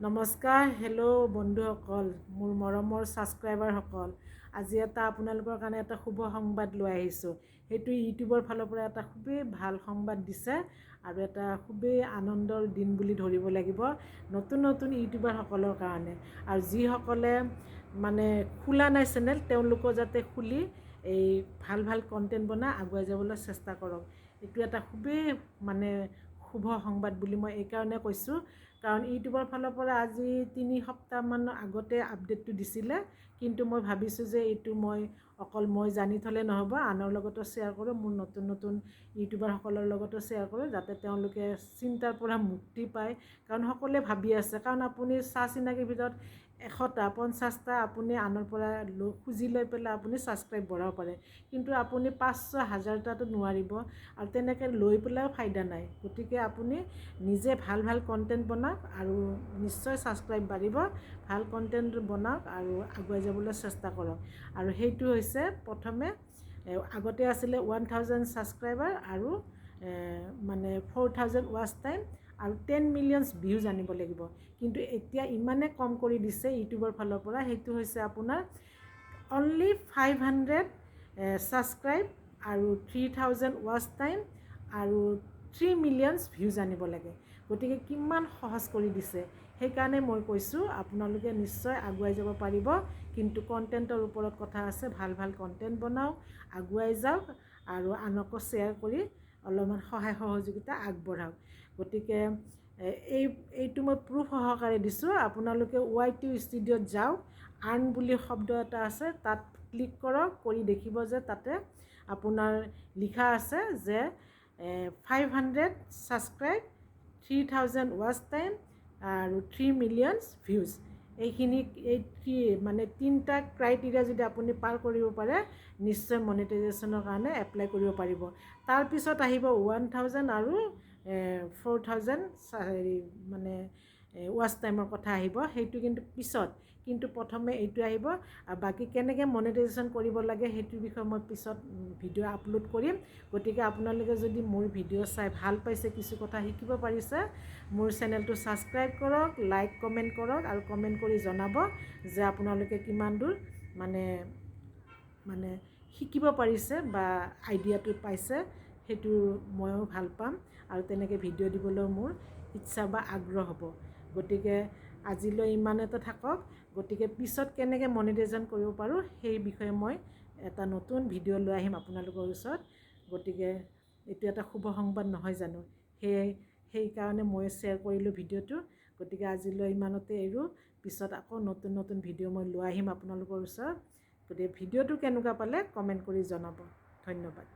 নমস্কাৰ হেল্ল' বন্ধুসকল, মোৰ মৰমৰ ছাবস্ক্ৰাইবাৰসকল। আজি আপোনালোকৰ কাৰণে এটা শুভ সংবাদ লৈ আহিছোঁ। সেইটো ইউটিউবৰ ফালৰ পৰা এটা খুবেই ভাল সংবাদ দিছে আৰু এটা খুবেই আনন্দৰ দিন বুলি ধৰিব লাগিব নতুন নতুন ইউটিউবাৰসকলৰ কাৰণে। আৰু যিসকলে মানে খোলা নাই চেনেল, তেওঁলোকৰ যাতে খুলি এই ভাল ভাল কণ্টেণ্ট বনাই আগুৱাই যাবলৈ চেষ্টা কৰক। এইটো এটা খুবেই মানে শুভ সংবাদ বুলি মই এইকাৰণে কৈছোঁ, কাৰণ ইউটিউবৰ ফালৰ পৰা আজি 3 সপ্তাহমান আগতে আপডেটটো দিছিলে, কিন্তু মই ভাবিছোঁ যে এইটো অকল মই জানি থ'লে নহ'ব, আনৰ লগতো শ্বেয়াৰ কৰোঁ, মোৰ নতুন নতুন ইউটিউবাৰসকলৰ লগতো শ্বেয়াৰ কৰোঁ, যাতে তেওঁলোকে চিন্তাৰ পৰা মুক্তি পায়। কাৰণ সকলোৱে ভাবি আছে, কাৰণ আপুনি চিনাকিৰ ভিতৰত 100টা 50টা আপুনি আনৰ পৰা খুজি লৈ পেলাই আপুনি ছাবস্ক্ৰাইব বঢ়াব পাৰে, কিন্তু আপুনি 500-1000টাতো নোৱাৰিব, আৰু তেনেকৈ লৈ পেলাইও ফাইদা নাই। গতিকে আপুনি নিজে ভাল ভাল কণ্টেণ্ট বনাওক আৰু নিশ্চয় ছাবস্ক্ৰাইব বাঢ়িব। ভাল কণ্টেণ্ট বনাওক আৰু আগুৱাই যাবলৈ চেষ্টা কৰক। আৰু সেইটো হৈছে প্ৰথমে আগতে আছিলে 1000 ছাবস্ক্ৰাইবাৰ আৰু মানে 4000 ৱাচ টাইম আৰু 10 মিলিয়নছ ভিউজ আনিব লাগিব। কিন্তু এতিয়া ইমানে কম কৰি দিছে ইউটিউবৰ ফালৰ পৰা, সেইটো হৈছে আপোনাৰ অনলি 500 ছাবস্ক্ৰাইব আৰু 3000 ৱাচ টাইম আৰু 3 মিলিয়নছ ভিউজ আনিব লাগে। গতিকে কিমান সহজ কৰি দিছে। সেইকাৰণে মই কৈছোঁ আপোনালোকে নিশ্চয় আগুৱাই যাব পাৰিব, কিন্তু কণ্টেণ্টৰ ওপৰত কথা আছে। ভাল ভাল কণ্টেণ্ট বনাওক, আগুৱাই যাওক আৰু আনকো শ্বেয়াৰ কৰি অলপমান সহায় সহযোগিতা আগবঢ়াওক। গতিকে এইটো মই প্ৰুফ সহকাৰে দিছোঁ। আপোনালোকে YT ষ্টুডিঅ'ত যাওক, আৰ্ণ বুলি শব্দ এটা আছে, তাত ক্লিক কৰক, কৰি দেখিব যে তাতে আপোনাৰ লিখা আছে যে 500 ছাবস্ক্ৰাইব, 3000 ৱাচ টাইম আৰু 3 মিলিয়নছ ভিউজ। এই মানে 3টা ক্ৰাইটেৰিয়া যদি আপুনি পাৰ কৰিব পাৰে, নিশ্চয় মনেটাইজেশ্যনৰ কাৰণে এপ্লাই কৰিব পাৰিব। তাৰপিছত আহিব 1000 আৰু 4000 মানে ৱাচ টাইমৰ কথা আহিব, সেইটো কিন্তু পিছত। কিন্তু প্ৰথমে এইটো আহিব, আৰু বাকী কেনেকৈ মনেটাইজেশ্যন কৰিব লাগে সেইটোৰ বিষয়ে মই পিছত ভিডিঅ' আপলোড কৰিম। গতিকে আপোনালোকে যদি মোৰ ভিডিঅ' চাই ভাল পাইছে, কিছু কথা শিকিব পাৰিছে, মোৰ চেনেলটো ছাবস্ক্ৰাইব কৰক, লাইক কমেণ্ট কৰক আৰু কমেণ্ট কৰি জনাব যে আপোনালোকে কিমান দূৰ মানে শিকিব পাৰিছে বা আইডিয়াটো পাইছে। সেইটো ময়ো ভাল পাম আৰু তেনেকৈ ভিডিঅ' দিবলৈ মোৰ ইচ্ছা বা আগ্ৰহ হ'ব। গতিকে আজিলৈ ইমানতে থাকক। গতিকে পিছত কেনেকৈ মনেটাইজেশ্যন কৰিব পাৰোঁ সেই বিষয়ে মই এটা নতুন ভিডিঅ' লৈ আহিম আপোনালোকৰ ওচৰত। গতিকে এইটো এটা শুভ সংবাদ নহয় জানো? সেইকাৰণে মই শ্বেয়াৰ কৰিলোঁ ভিডিঅ'টো। গতিকে আজিলৈ ইমানতে এৰোঁ। পিছত আকৌ নতুন নতুন ভিডিঅ' মই লৈ আহিম আপোনালোকৰ ওচৰত। গতিকে ভিডিঅ'টো কেনেকুৱা পালে কমেণ্ট কৰি জনাব। ধন্যবাদ।